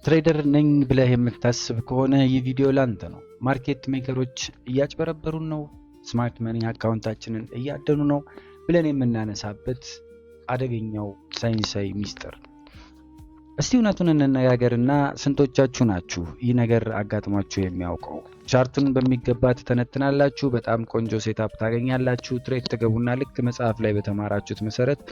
ትሬደር ነኝ ብለህ የምታስብ ከሆነ ይህ ቪዲዮ ላንተ ነው። ማርኬት ሜከሮች እያጭበረበሩን ነው፣ ስማርት መኒ አካውንታችንን እያደኑ ነው ብለን የምናነሳበት አደገኛው ሳይንሳዊ ሚስጥር። እስቲ እውነቱን እንነጋገርና ስንቶቻችሁ ናችሁ ይህ ነገር አጋጥሟችሁ የሚያውቀው? ቻርቱን በሚገባ ትተነትናላችሁ፣ በጣም ቆንጆ ሴታፕ ታገኛላችሁ፣ ትሬድ ትገቡና ልክ መጽሐፍ ላይ በተማራችሁት መሰረት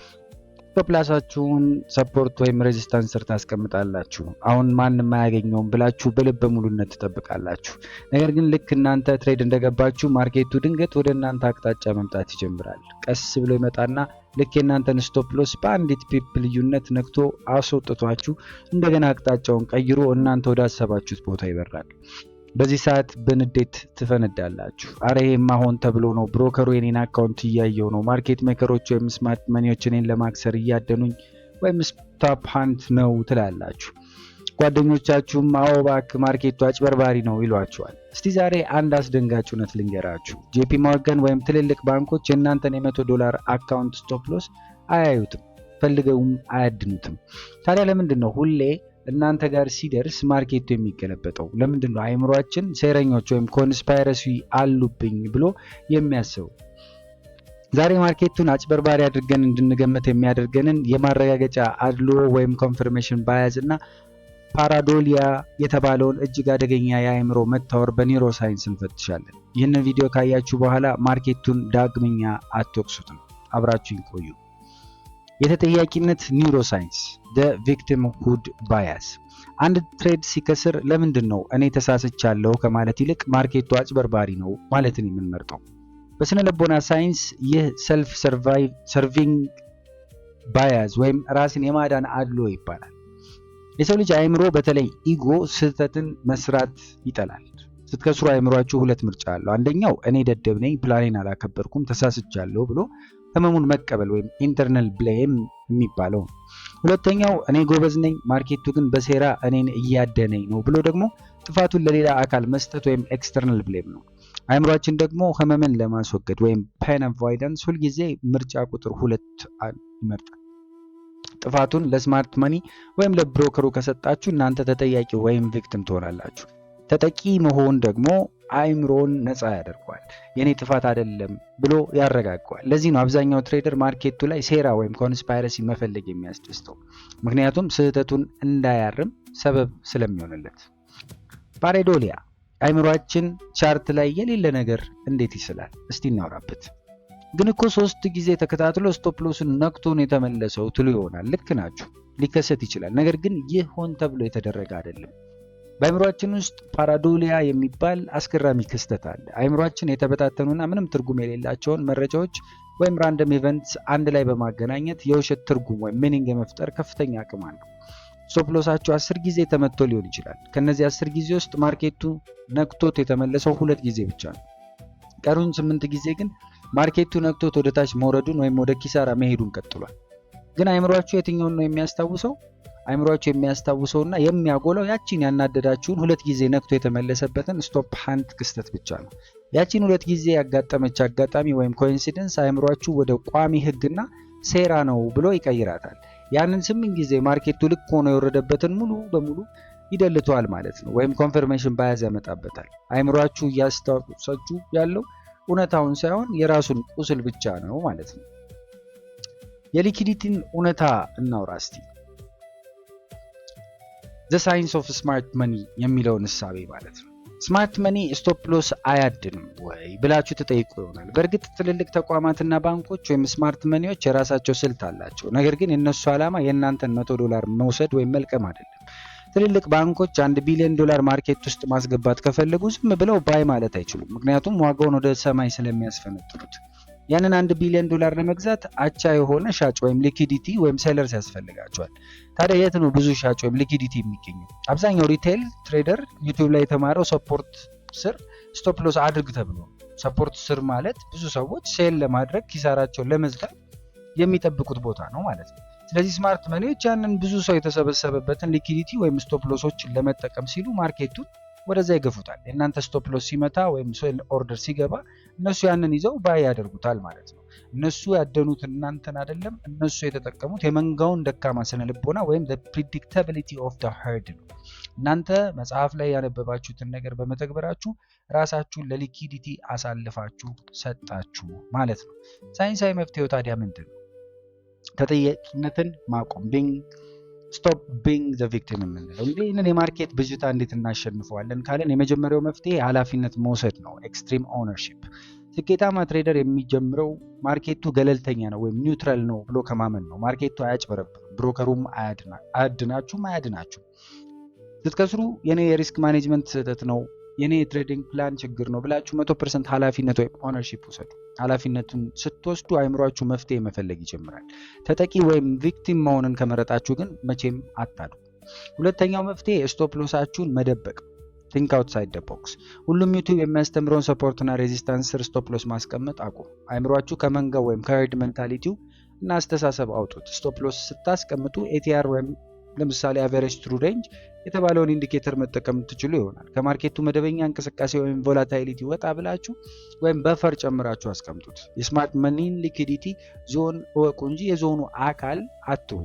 ፕላሳችሁን ሰፖርት ወይም ሬዚስታንስ ስር ታስቀምጣላችሁ። አሁን ማንም አያገኘውም ብላችሁ በልበ ሙሉነት ትጠብቃላችሁ። ነገር ግን ልክ እናንተ ትሬድ እንደገባችሁ ማርኬቱ ድንገት ወደ እናንተ አቅጣጫ መምጣት ይጀምራል። ቀስ ብሎ ይመጣና ልክ የእናንተን ስቶፕ ሎስ በአንዲት ፒፕ ልዩነት ነክቶ አስወጥቷችሁ እንደገና አቅጣጫውን ቀይሮ እናንተ ወደ አሰባችሁት ቦታ ይበራል። በዚህ ሰዓት በንዴት ትፈነዳላችሁ። አረ ይሄማ ሆን ተብሎ ነው፣ ብሮከሩ የኔን አካውንት እያየው ነው፣ ማርኬት ሜከሮች ወይም ስማርት መኒዎች እኔን ለማክሰር እያደኑኝ ወይም ስቶፕ ሃንት ነው ትላላችሁ። ጓደኞቻችሁም አዎ እባክህ ማርኬቱ አጭበርባሪ ነው ይሏችኋል። እስቲ ዛሬ አንድ አስደንጋጭ እውነት ልንገራችሁ። ጄፒ ሞርጋን ወይም ትልልቅ ባንኮች የእናንተን $100 አካውንት ስቶፕ ሎስ አያዩትም፣ ፈልገውም አያድኑትም። ታዲያ ለምንድን ነው ሁሌ እናንተ ጋር ሲደርስ ማርኬቱ የሚገለበጠው? ለምንድን ነው አይምሯችን ሴረኞች ወይም ኮንስፓይረሲ አሉብኝ ብሎ የሚያስበው? ዛሬ ማርኬቱን አጭበርባሪ አድርገን እንድንገመት የሚያደርገንን የማረጋገጫ አድልዎ ወይም ኮንፈርሜሽን ባያዝ እና ፓራዶሊያ የተባለውን እጅግ አደገኛ የአይምሮ መታወር በኒውሮ ሳይንስ እንፈትሻለን። ይህንን ቪዲዮ ካያችሁ በኋላ ማርኬቱን ዳግመኛ አትወቅሱትም። አብራችሁኝ ቆዩ። የተጠያቂነት ኒውሮ ሳይንስ the victimhood bias። አንድ ትሬድ ሲከስር ለምንድን ነው እኔ ተሳስቻለሁ ከማለት ይልቅ ማርኬቱ አጭበርባሪ ነው ማለትን የምንመርጠው? በስነ ልቦና ሳይንስ ይህ ሰልፍ ሰርቪንግ ባያዝ ወይም ራስን የማዳን አድሎ ይባላል። የሰው ልጅ አእምሮ በተለይ ኢጎ ስህተትን መስራት ይጠላል። ስትከስሩ አእምሯችሁ ሁለት ምርጫ አለው። አንደኛው እኔ ደደብ ነኝ፣ ፕላኔን አላከበርኩም፣ ተሳስቻለሁ ብሎ ህመሙን መቀበል ወይም ኢንተርናል ብሌም የሚባለው። ሁለተኛው እኔ ጎበዝ ነኝ፣ ማርኬቱ ግን በሴራ እኔን እያደነኝ ነው ብሎ ደግሞ ጥፋቱን ለሌላ አካል መስጠት ወይም ኤክስተርናል ብሌም ነው። አእምሯችን ደግሞ ህመምን ለማስወገድ ወይም ፔን አቮይዳንስ ሁልጊዜ ምርጫ ቁጥር 2 ይመርጣል። ጥፋቱን ለስማርት መኒ ወይም ለብሮከሩ ከሰጣችሁ እናንተ ተጠያቂ ወይም ቪክቲም ትሆናላችሁ። ተጠቂ መሆን ደግሞ አእምሮን ነፃ ያደርገዋል፣ የኔ ጥፋት አይደለም ብሎ ያረጋጋዋል። ለዚህ ነው አብዛኛው ትሬደር ማርኬቱ ላይ ሴራ ወይም ኮንስፓይረሲ መፈለግ የሚያስደስተው፣ ምክንያቱም ስህተቱን እንዳያርም ሰበብ ስለሚሆንለት። ፓራዶሊያ አእምሯችን ቻርት ላይ የሌለ ነገር እንዴት ይስላል? እስቲ እናውራበት። ግን እኮ 3 ጊዜ ተከታትሎ ስቶፕ ሎስን ነክቶን የተመለሰው ትሉ ይሆናል። ልክ ናችሁ፣ ሊከሰት ይችላል። ነገር ግን ይህ ሆን ተብሎ የተደረገ አይደለም። በአእምሯችን ውስጥ ፓራዶሊያ የሚባል አስገራሚ ክስተት አለ። አእምሯችን የተበታተኑና ምንም ትርጉም የሌላቸውን መረጃዎች ወይም ራንደም ኢቨንትስ አንድ ላይ በማገናኘት የውሸት ትርጉም ወይም ሚኒንግ የመፍጠር ከፍተኛ አቅም አለው። ስቶፕ ሎሳችሁ 10 ጊዜ ተመቶ ሊሆን ይችላል። ከነዚህ 10 ጊዜ ውስጥ ማርኬቱ ነክቶት የተመለሰው 2 ጊዜ ብቻ ነው። ቀሩን 8 ጊዜ ግን ማርኬቱ ነክቶት ወደ ታች መውረዱን ወይም ወደ ኪሳራ መሄዱን ቀጥሏል። ግን አእምሯችሁ የትኛውን ነው የሚያስታውሰው? አእምሯችሁ የሚያስታውሰውና የሚያጎላው ያቺን ያናደዳችሁን 2 ጊዜ ነክቶ የተመለሰበትን ስቶፕ ሃንት ክስተት ብቻ ነው። ያቺን 2 ጊዜ ያጋጠመች አጋጣሚ ወይም ኮኢንሲደንስ አእምሯችሁ ወደ ቋሚ ህግና ሴራ ነው ብሎ ይቀይራታል። ያንን 8 ጊዜ ማርኬቱ ልክ ሆኖ የወረደበትን ሙሉ በሙሉ ይደልተዋል ማለት ነው፣ ወይም ኮንፈርሜሽን ባያዝ ያመጣበታል። አእምሯችሁ እያስታወሳችሁ ያለው እውነታውን ሳይሆን የራሱን ቁስል ብቻ ነው ማለት ነው። የሊኩዲቲን እውነታ እናውራ እስቲ። the science of smart money የሚለውን እሳቤ ማለት ነው። ስማርት መኒ ስቶፕ ሎስ አያድንም ወይ ብላችሁ ተጠይቁ ይሆናል። በእርግጥ ትልልቅ ተቋማትና ባንኮች ወይም ስማርት መኒዎች የራሳቸው ስልት አላቸው። ነገር ግን የነሱ ዓላማ የእናንተን $100 መውሰድ ወይም መልቀም አይደለም። ትልልቅ ባንኮች $1 ቢሊዮን ማርኬት ውስጥ ማስገባት ከፈለጉ ዝም ብለው ባይ ማለት አይችሉም፣ ምክንያቱም ዋጋውን ወደ ሰማይ ስለሚያስፈነጥሩት። ያንን $1 ቢሊዮን ለመግዛት አቻ የሆነ ሻጭ ወይም ሊኩዲቲ ወይም ሴለርስ ያስፈልጋቸዋል። ታዲያ የት ነው ብዙ ሻጭ ወይም ሊኩዲቲ የሚገኘው? አብዛኛው ሪቴል ትሬደር ዩቲዩብ ላይ የተማረው ሰፖርት ስር ስቶፕ ሎስ አድርግ ተብሎ። ሰፖርት ስር ማለት ብዙ ሰዎች ሴል ለማድረግ ኪሳራቸውን ለመዝጋት የሚጠብቁት ቦታ ነው ማለት ነው። ስለዚህ ስማርት መኒዎች ያንን ብዙ ሰው የተሰበሰበበትን ሊኩዲቲ ወይም ስቶፕ ሎሶችን ለመጠቀም ሲሉ ማርኬቱን ወደዛ ይገፉታል። የእናንተ ስቶፕ ሎስ ሲመታ ወይም ሴል ኦርደር ሲገባ እነሱ ያንን ይዘው ባይ ያደርጉታል ማለት ነው። እነሱ ያደኑት እናንተን አይደለም። እነሱ የተጠቀሙት የመንጋውን ደካማ ስነ ልቦና ወይም the predictability of the herd ነው። እናንተ መጽሐፍ ላይ ያነበባችሁትን ነገር በመተግበራችሁ ራሳችሁን ለሊኪዲቲ አሳልፋችሁ ሰጣችሁ ማለት ነው። ሳይንሳዊ መፍትሄው ታዲያ ምንድን ነው? ተጠያቂነትን ማቆም ስቶፕ ቢንግ ዘ ቪክቲም የምንለው እንግዲህ ይህንን የማርኬት ብዥታ እንዴት እናሸንፈዋለን ካለን የመጀመሪያው መፍትሄ ኃላፊነት መውሰድ ነው። ኤክስትሪም ኦነርሺፕ። ስኬታማ ትሬደር የሚጀምረው ማርኬቱ ገለልተኛ ነው ወይም ኒውትራል ነው ብሎ ከማመን ነው። ማርኬቱ አያጭበረብርም፣ ብሮከሩም አያድናችሁም። ስትከስሩ የኔ የሪስክ ማኔጅመንት ስህተት ነው፣ የኔ የትሬዲንግ ፕላን ችግር ነው ብላችሁ 100% ኃላፊነት ወይም ኦነርሺፕ ውሰዱ። ኃላፊነቱን ስትወስዱ አይምሯችሁ መፍትሄ መፈለግ ይጀምራል። ተጠቂ ወይም ቪክቲም መሆንን ከመረጣችሁ ግን መቼም አታዱ። ሁለተኛው መፍትሄ ስቶፕ ሎሳችሁን መደበቅ። ቲንክ አውትሳይድ ደ ቦክስ። ሁሉም ዩቲዩብ የሚያስተምረውን ሰፖርትና ሬዚስታንስ ስር ስቶፕ ሎስ ማስቀመጥ አቁም። አይምሯችሁ ከመንጋው ወይም ከሄርድ ሜንታሊቲው እና አስተሳሰብ አውጡት። ስቶፕ ሎስ ስታስቀምጡ ኤቲአር ወይም ለምሳሌ አቨሬጅ ትሩ ሬንጅ የተባለውን ኢንዲኬተር መጠቀም ትችሉ ይሆናል። ከማርኬቱ መደበኛ እንቅስቃሴ ወይም ቮላታይሊቲ ወጣ ብላችሁ ወይም በፈር ጨምራችሁ አስቀምጡት። የስማርት መኒን ሊኩዲቲ ዞን እወቁ እንጂ የዞኑ አካል አትሁ።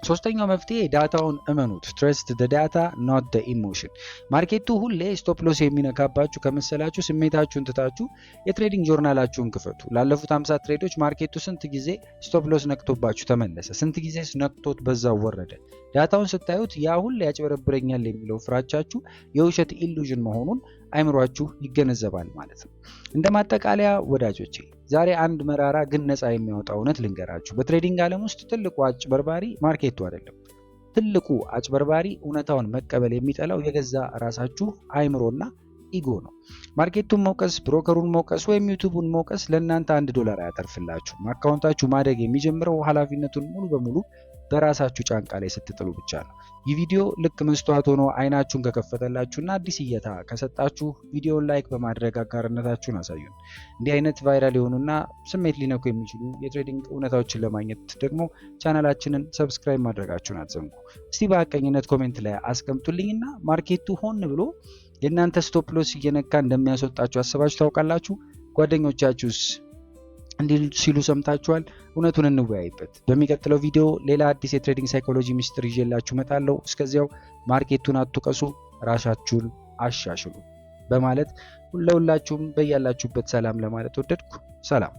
ሶስተኛው መፍትሄ ዳታውን እመኑት። ትረስት the data not the emotion። ማርኬቱ ሁሌ ስቶፕ ሎስ የሚነካባችሁ ከመሰላችሁ ስሜታችሁን ትታችሁ የትሬዲንግ ጆርናላችሁን ክፈቱ። ላለፉት 50 ትሬዶች ማርኬቱ ስንት ጊዜ ስቶፕ ሎስ ነክቶባችሁ ተመለሰ? ስንት ጊዜ ነክቶት በዛው ወረደ? ዳታውን ስታዩት ያ ሁሌ ያጭበረብረኛል የሚለው ፍራቻችሁ የውሸት ኢሉዥን መሆኑን አይምሯችሁ ይገነዘባል ማለት ነው። እንደ ማጠቃለያ ወዳጆቼ ዛሬ አንድ መራራ ግን ነፃ የሚያወጣ እውነት ልንገራችሁ። በትሬዲንግ ዓለም ውስጥ ትልቁ አጭበርባሪ ማርኬቱ አይደለም። ትልቁ አጭበርባሪ እውነታውን መቀበል የሚጠላው የገዛ ራሳችሁ አይምሮና ኢጎ ነው። ማርኬቱን መውቀስ፣ ብሮከሩን መውቀስ ወይም ዩቲዩቡን መውቀስ ለእናንተ $1 አያተርፍላችሁም። አካውንታችሁ ማደግ የሚጀምረው ኃላፊነቱን ሙሉ በሙሉ በራሳችሁ ጫንቃ ላይ ስትጥሉ ብቻ ነው። ይህ ቪዲዮ ልክ መስተዋት ሆኖ አይናችሁን ከከፈተላችሁና አዲስ እይታ ከሰጣችሁ ቪዲዮውን ላይክ በማድረግ አጋርነታችሁን አሳዩን። እንዲህ አይነት ቫይራል የሆኑና ስሜት ሊነኩ የሚችሉ የትሬዲንግ እውነታዎችን ለማግኘት ደግሞ ቻናላችንን ሰብስክራይብ ማድረጋችሁን አትዘንጉ። እስቲ በሐቀኝነት ኮሜንት ላይ አስቀምጡልኝና ማርኬቱ ሆን ብሎ የእናንተ ስቶፕ ሎስ እየነካ እንደሚያስወጣችሁ አስባችሁ ታውቃላችሁ? ጓደኞቻችሁስ እንዲህ ሲሉ ሰምታችኋል? እውነቱን እንወያይበት። በሚቀጥለው ቪዲዮ ሌላ አዲስ የትሬዲንግ ሳይኮሎጂ ሚስጥር ይዤላችሁ እመጣለሁ። እስከዚያው ማርኬቱን አትውቀሱ፣ ራሳችሁን አሻሽሉ በማለት ለሁላችሁም በያላችሁበት ሰላም ለማለት ወደድኩ። ሰላም።